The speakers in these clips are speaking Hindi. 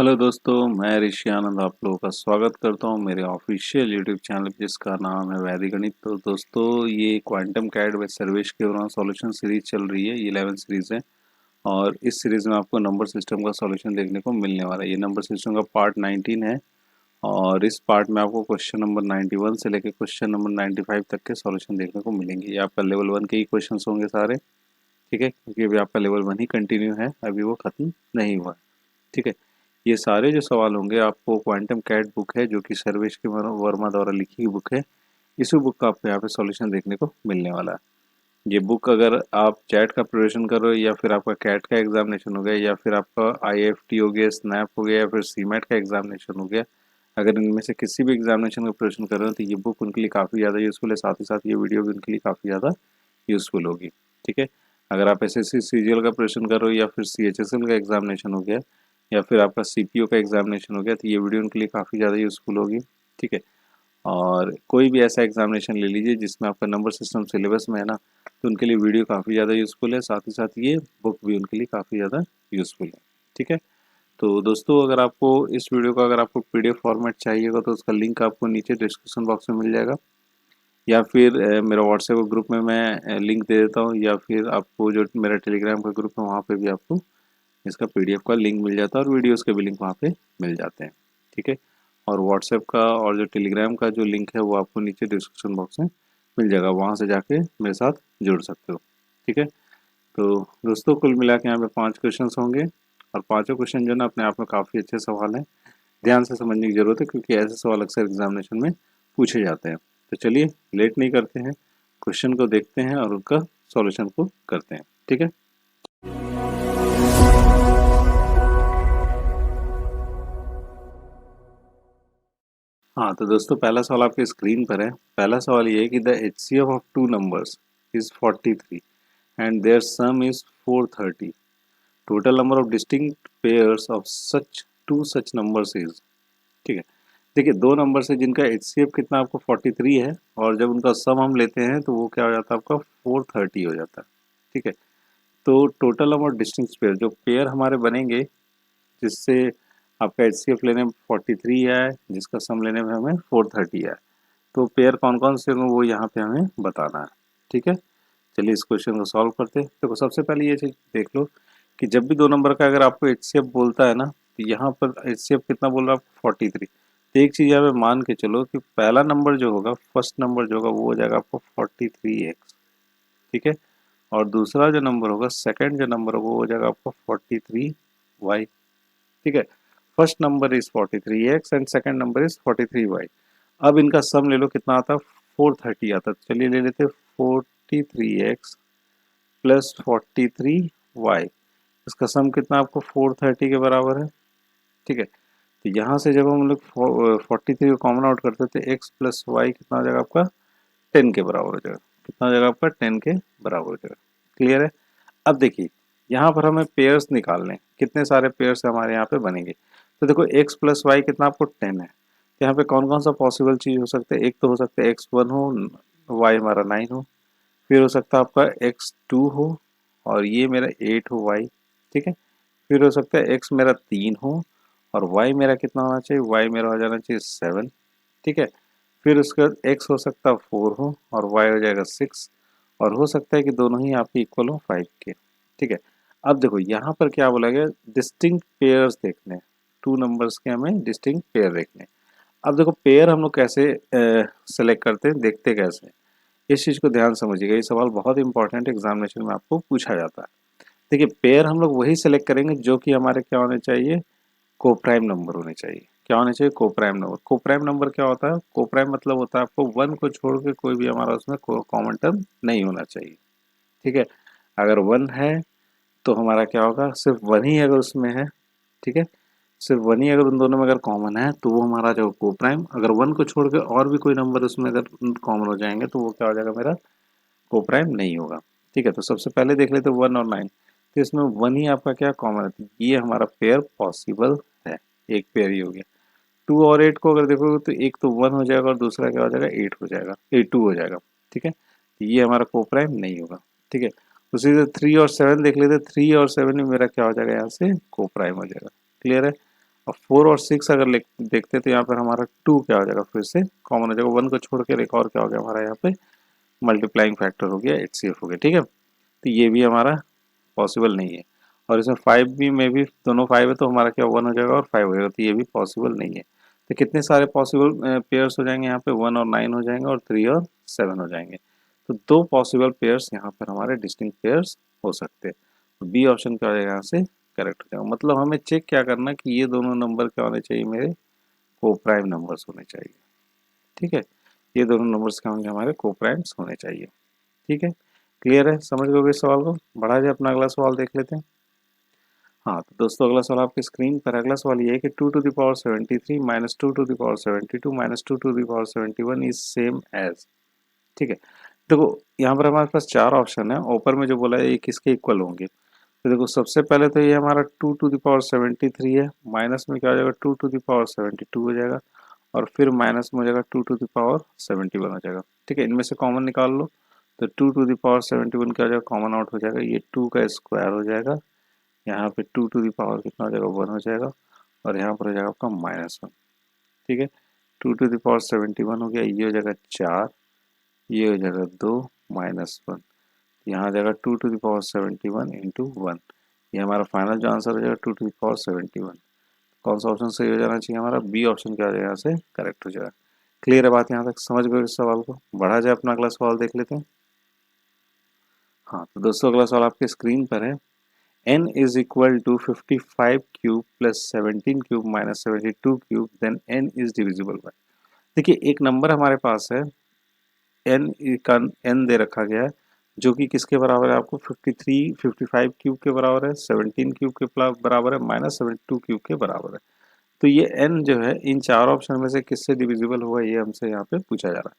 हेलो दोस्तों, मैं ऋषि आनंद आप लोगों का स्वागत करता हूं मेरे ऑफिशियल यूट्यूब चैनल जिसका नाम है वैदिक गणित। तो दोस्तों, ये क्वांटम कैड विद सर्वेश के सॉल्यूशन सीरीज चल रही है। ये 11 सीरीज है और इस सीरीज में आपको नंबर सिस्टम का सॉल्यूशन देखने को मिलने वाला है। ये नंबर सिस्टम का पार्ट 19 है और इस पार्ट में आपको क्वेश्चन नंबर 91 से लेकर क्वेश्चन नंबर 95 तक के सॉल्यूशन देखने को मिलेंगे। ये आपका लेवल 1 के ही क्वेश्चन होंगे सारे, ठीक है, क्योंकि अभी आपका लेवल 1 ही कंटिन्यू है, अभी वो खत्म नहीं हुआ है, ठीक है। ये सारे जो सवाल होंगे आपको क्वांटम कैट बुक है जो कि सर्वेश के वर्मा द्वारा लिखी हुई बुक है। इसी बुक का आपको यहाँ पे सॉल्यूशन देखने को मिलने वाला है। ये बुक अगर आप चैट का प्रिपरेशन कर रहे हो या फिर आपका कैट का एग्जामिनेशन हो गया या फिर आपका आईएफटी हो गया, स्नैप हो गया या फिर सीमेट का एग्जामिनेशन हो गया, अगर इनमें से किसी भी एग्जामिनेशन का प्रिपरेशन कर रहे हो तो ये बुक उनके लिए काफ़ी ज़्यादा यूज़फुल है। साथ ही साथ ये वीडियो भी उनके लिए काफ़ी ज़्यादा यूज़फुल होगी, ठीक है। अगर आप एसएससी सीजीएल का प्रिपरेशन कर रहे हो या फिर सीएचएसएल का एग्जामिनेशन हो गया या फिर आपका सीपीओ का एग्जामिनेशन हो गया तो ये वीडियो उनके लिए काफ़ी ज़्यादा यूज़फुल होगी, ठीक है। और कोई भी ऐसा एग्जामिनेशन ले लीजिए जिसमें आपका नंबर सिस्टम सिलेबस में है ना, तो उनके लिए वीडियो काफ़ी ज़्यादा यूज़फुल है। साथ ही साथ ये बुक भी उनके लिए काफ़ी ज़्यादा यूज़फुल है, ठीक है। तो दोस्तों, अगर आपको इस वीडियो का अगर आपको पीडीएफ फॉर्मेट चाहिएगा तो उसका लिंक आपको नीचे डिस्क्रिप्शन बॉक्स में मिल जाएगा या फिर मेरा व्हाट्सएप ग्रुप में मैं लिंक दे देता हूँ या फिर आपको जो मेरा टेलीग्राम का ग्रुप है वहाँ पे भी आपको इसका पीडीएफ का लिंक मिल जाता है और वीडियोस के भी लिंक वहाँ पे मिल जाते हैं, ठीक है। और व्हाट्सएप का और जो टेलीग्राम का जो लिंक है वो आपको नीचे डिस्क्रिप्शन बॉक्स में मिल जाएगा, वहाँ से जाके मेरे साथ जुड़ सकते हो, ठीक है। तो दोस्तों, कुल मिला के यहाँ पे 5 क्वेश्चन होंगे और पाँचों क्वेश्चन जो है ना अपने आप में काफ़ी अच्छे सवाल हैं। ध्यान से समझने की ज़रूरत है क्योंकि ऐसे सवाल अक्सर एग्जामिनेशन में पूछे जाते हैं। तो चलिए लेट नहीं करते हैं, क्वेश्चन को देखते हैं और उनका सॉल्यूशन को करते हैं, ठीक है। हाँ, तो दोस्तों पहला सवाल आपके स्क्रीन पर है। पहला सवाल ये है कि the HCF of two numbers is 43 and their sum is 430। Total number of distinct pairs of such two such numbers is, ठीक है। देखिए, दो नंबर से जिनका एचसीएफ कितना आपको 43 है और जब उनका सम हम लेते हैं तो वो क्या हो जाता है आपका 430 हो जाता है, ठीक है। तो total number of distinct pair, जो पेयर हमारे बनेंगे जिससे आपका एचसीएफ लेने में 43 आया है, जिसका सम लेने में हमें 430 आया है, तो पेयर कौन कौन से होंगे वो यहाँ पे हमें बताना है, ठीक है। चलिए इस क्वेश्चन को सॉल्व करते हैं। देखो, सबसे पहले ये चीज देख लो कि जब भी दो नंबर का अगर आपको एचसीएफ बोलता है ना तो यहाँ पर एचसीएफ कितना बोल रहा है आपको 43। तो एक चीज यहाँ पे मान के चलो कि पहला नंबर जो होगा, फर्स्ट नंबर जो होगा वो हो जाएगा आपको 43x, ठीक है। और दूसरा जो नंबर होगा, सेकंड जो नंबर होगा वो हो जाएगा आपको 43y, ठीक है। First number is 43x and second number is 43y। अब इनका सम ले लो, कितना आता है 430 आता है। चलिए ले लेते हैं 43x प्लस 43y, इसका सम कितना आपको 430 के बराबर है, ठीक है। तो यहाँ से जब हम लोग 43 को कॉमन आउट करते हैं तो x प्लस वाई कितना हो जाएगा आपका 10 के बराबर हो जाएगा। कितना हो जाएगा आपका 10 के बराबर हो जाएगा। क्लियर है। अब देखिए, यहाँ पर हमें पेयर्स निकालने हैं, कितने सारे पेयर्स हमारे यहाँ पे बनेंगे। तो देखो x प्लस वाई कितना आपको 10 है, तो यहाँ पे कौन कौन सा पॉसिबल चीज हो सकता है। एक तो हो सकता है x1 हो, y हमारा 9 हो, फिर हो सकता है आपका x2 हो और ये मेरा 8 हो y, ठीक है। फिर हो सकता है x मेरा 3 हो और y मेरा कितना होना चाहिए, y मेरा हो जाना चाहिए 7, ठीक है। फिर उसके बाद x हो सकता है 4 हो और y हो जाएगा 6 और हो सकता है कि दोनों ही आपके इक्वल हो 5 के, ठीक है। अब देखो यहाँ पर क्या बोला गया, डिस्टिंक्ट पेयर्स देखने, टू नंबर्स के हमें डिस्टिंक्ट पेयर देखने। अब देखो पेयर हम लोग कैसे सेलेक्ट करते हैं, देखते कैसे हैं? इस चीज़ को ध्यान समझिएगा, ये सवाल बहुत इंपॉर्टेंट एग्जामिनेशन में आपको पूछा जाता है। देखिए, पेयर हम लोग वही सेलेक्ट करेंगे जो कि हमारे क्या होने चाहिए, कोप्राइम नंबर होने चाहिए। क्या होने चाहिए, कोप्राइम नंबर। कोप्राइम नंबर क्या होता है, कोप्राइम मतलब होता है आपको वन को छोड़ के कोई भी हमारा उसमें कॉमन टर्म नहीं होना चाहिए, ठीक है। अगर वन है तो हमारा क्या होगा, सिर्फ वन ही अगर उसमें है, ठीक है, सिर्फ वन ही अगर उन दोनों में अगर कॉमन है तो वो हमारा जो कोप्राइम, अगर वन को छोड़ के और भी कोई नंबर उसमें अगर कॉमन हो जाएंगे तो वो क्या हो जाएगा, मेरा कोप्राइम नहीं होगा, ठीक है। तो सबसे पहले देख लेते 1 और 9, तो इसमें वन ही आपका क्या कॉमन है, तो ये हमारा पेयर पॉसिबल है, एक पेयर ही हो गया। 2 और 8 को अगर देखोगे तो एक तो 1 हो जाएगा और दूसरा क्या हो जाएगा, 8 हो जाएगा, 2 हो जाएगा, ठीक है। तो ये हमारा कोप्राइम नहीं होगा, ठीक है। उसी से 3 और 7 देख लेते, 3 और 7 में मेरा क्या हो जाएगा, यहाँ से कोप्राइम हो जाएगा। क्लियर है। और 4 और 6 अगर देखते तो यहाँ पर हमारा 2 क्या हो जाएगा, फिर से कॉमन हो जाएगा, 1 को छोड़ कर एक और क्या हो गया हमारा यहाँ पे मल्टीप्लाइंग फैक्टर हो गया, HCF हो गया। ठीक है, तो ये भी हमारा पॉसिबल नहीं है। और इसमें 5 भी में भी दोनों 5 है तो हमारा क्या 1 हो जाएगा और 5 हो जाएगा, तो ये भी पॉसिबल नहीं है। तो कितने सारे पॉसिबल पेयर्स हो जाएंगे यहाँ पे, 1 और 9 हो जाएंगे और 3 और 7 हो जाएंगे। तो दो पॉसिबल पेयर्स यहाँ पर हमारे डिस्टिंक्ट पेयर्स हो सकते हैं। तो बी ऑप्शन क्या हो जाएगा यहाँ से करेक्ट हो जाएगा। मतलब हमें चेक क्या करना कि ये दोनों नंबर क्या होने चाहिए, मेरे को प्राइम नंबर्स होने चाहिए। ठीक है, ये दोनों नंबर्स क्या होंगे, हमारे को प्राइम्स होने चाहिए। ठीक है, क्लियर है, समझ गए इस सवाल को। बढ़ा जाए, अपना अगला सवाल देख लेते हैं। हाँ तो दोस्तों अगला सवाल आपकी स्क्रीन पर, अगला सवाल ये है कि 2⁻73 minus 2⁻72 minus 2⁻71 is same as. ठीक है, देखो यहाँ पर हमारे पास चार ऑप्शन है, ऊपर में जो बोला है ये किसके इक्वल होंगे। तो देखो सबसे पहले तो ये हमारा 2⁻73 है, माइनस में क्या हो जाएगा 2⁻72 हो जाएगा, और फिर माइनस में हो जाएगा 2⁻71 हो जाएगा। ठीक है, इनमें से कॉमन निकाल लो, तो 2⁻71 क्या हो जाएगा, कॉमन आउट हो जाएगा, ये 2 का स्क्वायर हो जाएगा, यहाँ पे 2 टू द पावर कितना हो जाएगा 1 हो जाएगा, और यहाँ पर हो जाएगा आपका -1। ठीक है, 2 टू द पावर 71 हो गया, ये हो जाएगा 4, ये हो जाएगा 2 -1, यहाँ आ जाएगा 2 टू द पावर 71 इंटू 1। ये हमारा फाइनल जो आंसर हो जाएगा 2 टू द पावर 71। कौन सा ऑप्शन सही हो जाना चाहिए, हमारा बी ऑप्शन क्या हो जाएगा, यहाँ से करेक्ट हो जाएगा। क्लियर है बात, यहाँ तक समझ गए इस सवाल को। बढ़ा जाए, अपना अगला सवाल देख लेते हैं। हाँ तो दोस्तों अगला सवाल आपके स्क्रीन पर है, n is equal to 55 cube plus 17 cube minus 72 cube, then n is divisible by। देखिए एक नंबर हमारे पास है, n का n दे रखा गया है, जो कि किसके बराबर है आपको 53 55 क्यूब के बराबर है, 17 क्यूब के बराबर है, -72 क्यूब के बराबर है। तो ये n जो है इन चार ऑप्शन में से किससे डिविजिबल हुआ, ये हमसे यहाँ पे पूछा जा रहा है।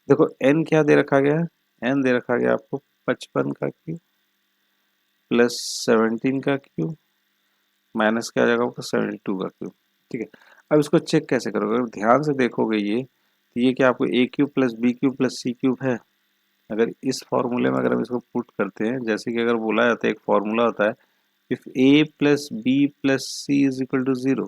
देखो n क्या दे रखा गया है, n दे रखा गया आपको 55 का क्यूब प्लस 17 का क्यूब माइनस क्या आ जाएगा आपका 72 का क्यूब। ठीक है, अब इसको चेक कैसे करोगे, अगर ध्यान से देखोगे ये, तो ये क्या आपको a cube plus b cube plus c cube है। अगर इस फॉर्मूले में अगर हम इसको पुट करते हैं, जैसे कि अगर बोला जाता है एक फॉर्मूला होता है, if a plus b plus c is equal to 0।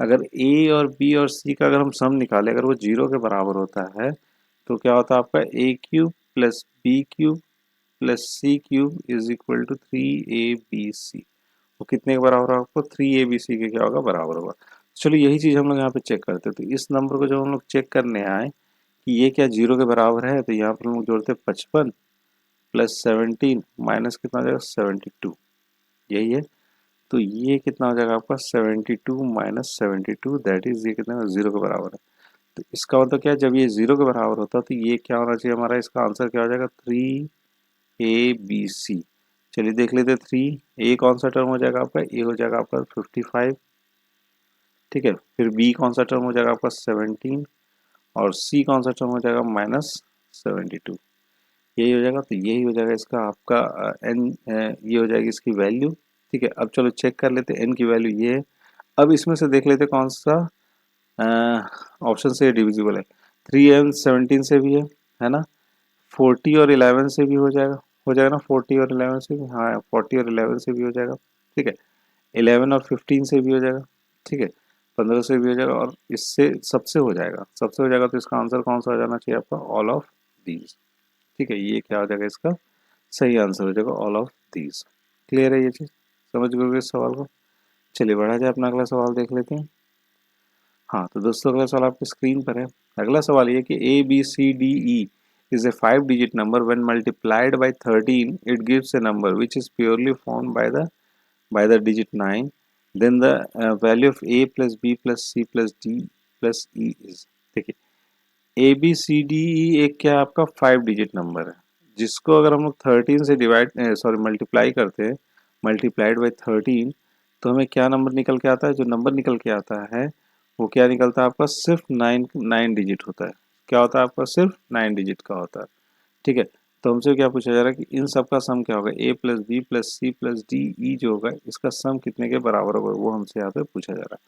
अगर ए और बी और सी का अगर हम सम निकालें, अगर वो 0 के बराबर होता है, तो क्या होता है आपका a cube plus b cube plus c cube is equal to 3abc। वो कितने के बराबर होगा आपको 3abc के क्या होगा बराबर होगा। चलो यही चीज़ हम लोग यहाँ पे चेक करते हैं। तो इस नंबर को जब हम लोग चेक करने आए कि ये क्या 0 के बराबर है, तो यहाँ पर हम लोग जोड़ते हैं 55 प्लस 17 माइनस कितना हो जाएगा 72, यही है। तो ये कितना हो जाएगा आपका 72 माइनस 72, दैट इज ये कितना 0 के बराबर है। तो इसका मतलब क्या है, जब ये 0 के बराबर होता है तो ये क्या होना चाहिए हमारा, इसका आंसर क्या हो जाएगा 3abc। चलिए देख लेते, 3 ए कौन सा टर्म हो जाएगा आपका, ए हो जाएगा आपका 55। ठीक है, फिर बी कौन सा टर्म हो जाएगा आपका 17, और सी कौन सा टर्म हो जाएगा -72, यही हो जाएगा। तो यही हो जाएगा इसका आपका एन, ये हो जाएगी इसकी वैल्यू। ठीक है, अब चलो चेक कर लेते हैं एन की वैल्यू ये है। अब इसमें से देख लेते कौन सा ऑप्शन से डिविजिबल है। 3 एंड 17 से भी है ना, 40 और 11 से भी हो जाएगा ना, 40 और 11 से भी, हाँ 40 और 11 से भी हो जाएगा। ठीक है, 11 और 15 से भी हो जाएगा। ठीक है, 15 से भी हो जाएगा, और इससे सबसे हो जाएगा, सबसे हो जाएगा। तो इसका आंसर कौन सा हो जाना चाहिए आपका, ऑल ऑफ दीज। ठीक है, ये क्या हो जाएगा, इसका सही आंसर हो जाएगा ऑल ऑफ दीज। क्लियर है ये चीज़, समझ गए इस सवाल को। चलिए बढ़ा जाए, अपना अगला सवाल देख लेते हैं। हाँ तो दोस्तों अगला सवाल आपकी स्क्रीन पर है। अगला सवाल ये कि A B C D E is a 5-digit number. When multiplied by 13 it gives a number which is purely formed by the digit 9. Then the value of a plus b plus c plus d plus e is। देखिए ए बी सी डी ई एक क्या आपका 5 डिजिट नंबर है, जिसको अगर हम लोग 13 से मल्टीप्लाई करते हैं, मल्टीप्लाइड बाई 13, तो हमें क्या नंबर निकल के आता है, जो नंबर निकल के आता है वो क्या निकलता है आपका, सिर्फ 9 डिजिट होता है। क्या होता है आपका, सिर्फ 9 डिजिट का होता है। ठीक है, तो हमसे क्या पूछा जा रहा है कि इन सब का सम क्या होगा, a plus b plus c plus d e जो होगा इसका सम कितने के बराबर होगा, वो हमसे यहाँ पे पूछा जा रहा है।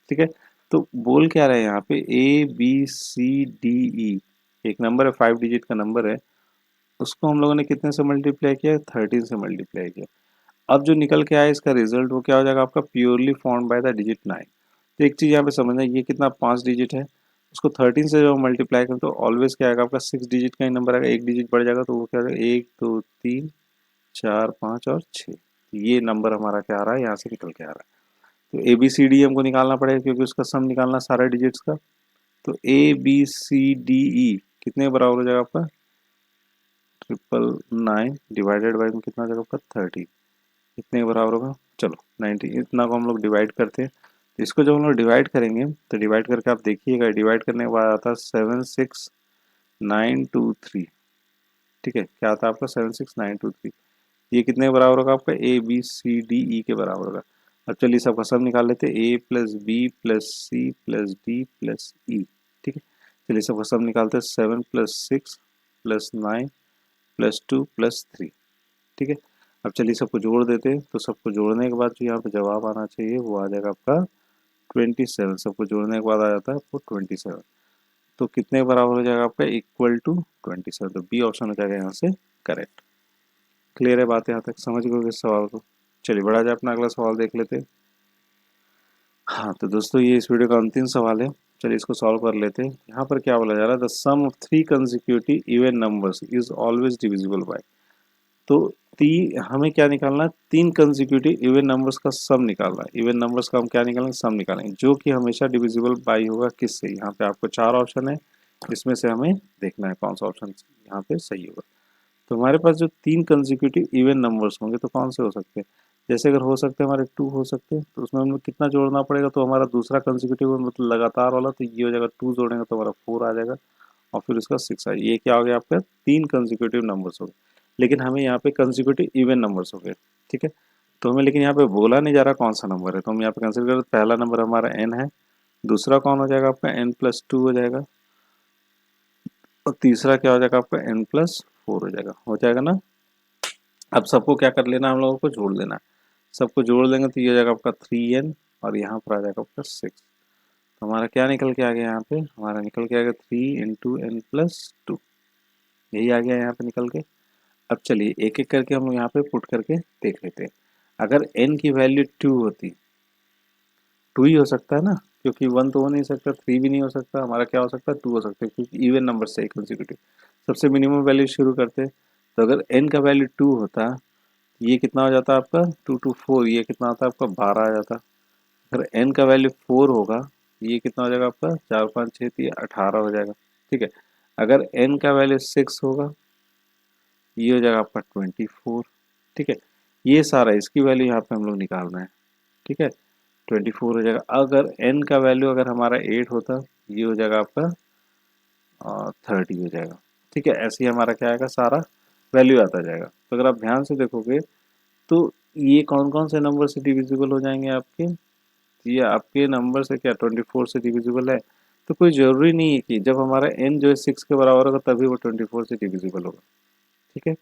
ठीक है, तो बोल क्या रहे हैं यहाँ पे, ए बी सी डी ई एक नंबर है, 5 डिजिट का नंबर है, उसको हम लोगों ने कितने से मल्टीप्लाई किया, 13 से मल्टीप्लाई किया। अब जो निकल के आया इसका रिजल्ट वो क्या हो जाएगा आपका, purely formed by the digit 9। तो एक चीज़ यहाँ पे समझना, ये कितना 5 डिजिट है, उसको 13 से जब मल्टीप्लाई करें तो ऑलवेज क्या आएगा आपका 6 डिजिट का ही नंबर आएगा, एक डिजिट बढ़ जाएगा तो वो क्या आएगा 1 2 3 4 5 और 6। ये नंबर हमारा क्या आ रहा है, यहाँ से निकल के आ रहा है। तो ए बी सी डी हमको निकालना पड़ेगा क्योंकि उसका सम निकालना सारे डिजिट्स का। तो ए बी सी डी ई कितने बराबर हो जाएगा आपका 999 डिवाइडेड बाई में कितना हो जाएगा आपका 30, कितने के बराबर होगा, चलो 90, इतना को हम लोग डिवाइड करते हैं। तो इसको जब हम लोग डिवाइड करेंगे तो डिवाइड करके आप देखिएगा, डिवाइड करने के बाद आता है 76923। ठीक है, क्या आता है आपका 76923, ये कितने के बराबर होगा आपका ए बी सी डी ई के बराबर होगा। अब चलिए सबका सब निकाल लेते हैं, a plus b plus c plus d plus e. ठीक है, चलिए सबका सब निकालते हैं, 7 प्लस 6 प्लस 9 प्लस 2 प्लस 3। ठीक है, अब चलिए सबको जोड़ देते हैं। तो सबको जोड़ने के बाद जो यहाँ पे जवाब आना चाहिए वो आ जाएगा आपका 27। सबको जोड़ने के बाद आ जाता है आपको 27। तो कितने बराबर हो जाएगा आपका इक्वल टू 27। तो बी ऑप्शन हो जाएगा यहाँ से करेक्ट। क्लियर है बात यहाँ तक, समझ गए इस सवाल को। चलिए बढ़ा जाए, अपना अगला सवाल देख लेते हैं। हाँ तो दोस्तों ये इस वीडियो का अंतिम सवाल है, चलिए इसको सॉल्व कर लेते हैं। यहाँ पर क्या बोला जा रहा है, the sum of 3 consecutive even numbers is always divisible by. तो हमें क्या निकालना है, 3 कंसेक्यूटिव इवन नंबर्स का सम निकालना है। इवन नंबर्स का हम क्या निकालेंगे, सम निकालेंगे, जो कि हमेशा डिविजिबल बाय होगा किससे। यहाँ पे आपको 4 ऑप्शन है, इसमें से हमें देखना है कौन सा ऑप्शन यहाँ पे सही होगा। तो हमारे पास जो 3 कंसेक्यूटिव इवन नंबर्स होंगे तो कौन से हो सकते हैं, जैसे अगर हो सकते हैं हमारे 2 हो सकते हैं, तो उसमें हमें कितना जोड़ना पड़ेगा, तो हमारा दूसरा कंसेक्यूटिव मतलब लगातार वाला, तो ये हो जाएगा 2 जोड़ेंगे तो हमारा 4 आ जाएगा और फिर उसका 6 आएगा। ये क्या हो गया आपका 3 कंसेक्यूटिव नंबर्स हो गए। लेकिन हमें यहाँ पे कंसेक्यूटिव इवन नंबर्स हो गए। ठीक है, तो हमें लेकिन यहाँ पे बोला नहीं जा रहा कौन सा नंबर है, तो हम यहाँ पे कंसिडर करें पहला नंबर हमारा n है, दूसरा कौन हो जाएगा आपका n+2 हो जाएगा, और तीसरा क्या हो जाएगा आपका n+4 हो जाएगा ना। अब सबको क्या कर लेना, हम लोगों को जोड़ लेना है। सबको जोड़ लेंगे तो ये हो जाएगा आपका 3n और यहाँ पर आ जाएगा आपका 6। तो हमारा क्या निकल के आ गया, यहाँ पे हमारा निकल के आ गया 3 इंटू n+2, यही आ गया यहाँ पे निकल के। अब चलिए एक एक करके हम लोग यहाँ पे पुट करके देख लेते हैं। अगर n की वैल्यू 2 होती, 2 ही हो सकता है ना, क्योंकि 1 तो हो नहीं सकता, 3 भी नहीं हो सकता, हमारा क्या हो सकता है 2 हो सकता है, क्योंकि इवन नंबर से कंसेक्यूटिव। सबसे मिनिमम वैल्यू शुरू करते हैं, तो अगर n का वैल्यू 2 होता, ये कितना हो जाता है आपका 2 टू 4, ये कितना आता है आपका 12 आ जाता। अगर n का वैल्यू 4 होगा, ये कितना हो जाएगा आपका 4 5 6 3 18 हो जाएगा। ठीक है, अगर n का वैल्यू 6 होगा, ये हो जाएगा आपका 24। ठीक है, ये सारा इसकी वैल्यू यहाँ पे हम लोग निकालना है। ठीक है, 24 हो जाएगा। अगर n का वैल्यू अगर हमारा 8 होता, ये हो जाएगा आपका 30 हो जाएगा। ठीक है, ऐसे ही हमारा क्या आएगा, सारा वैल्यू आता जाएगा। तो अगर आप ध्यान से देखोगे तो ये कौन कौन से नंबर से डिविजिबल हो जाएंगे आपके, ये आपके नंबर से क्या 24 से डिविजिबल है। तो कोई ज़रूरी नहीं है कि जब हमारा n जो है 6 के बराबर होगा तभी वो 24 से डिविजिबल होगा। ठीक है,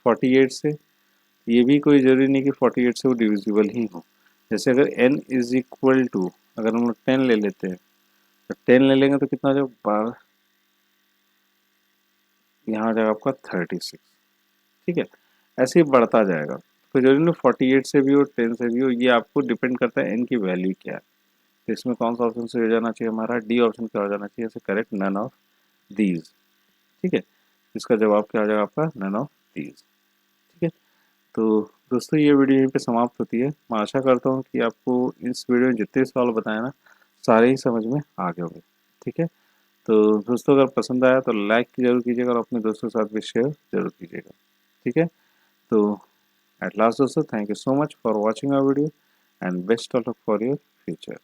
48 से, ये भी कोई ज़रूरी नहीं कि 48 से वो डिविजिबल ही हो। जैसे अगर n इज इक्वल टू, अगर हम लोग 10 ले लेते हैं, तो 10 ले लेंगे तो कितना हो जाएगा 12, यहाँ आ जाएगा आपका 36। ठीक है, ऐसे ही बढ़ता जाएगा। तो जरूरी नहीं 48 से भी हो 10 से भी हो, ये आपको डिपेंड करता है n की वैल्यू क्या है। तो इसमें कौन सा ऑप्शन से हो जाना चाहिए, हमारा डी ऑप्शन क्या हो जाना चाहिए, ऐसे करेक्ट नन ऑफ दीज। ठीक है, इसका जवाब क्या हो जाएगा आपका नन ऑफ दीज। ठीक है, तो दोस्तों ये वीडियो यहीं पे समाप्त होती है। मैं आशा करता हूँ कि आपको इस वीडियो में जितने सवाल बताए ना सारे ही समझ में आ गए होंगे। ठीक है, तो दोस्तों अगर पसंद आया तो लाइक जरूर कीजिएगा और अपने दोस्तों के साथ भी शेयर जरूर कीजिएगा। ठीक है, तो एट लास्ट दोस्तों, thank you so much for watching our video and best of luck for your future.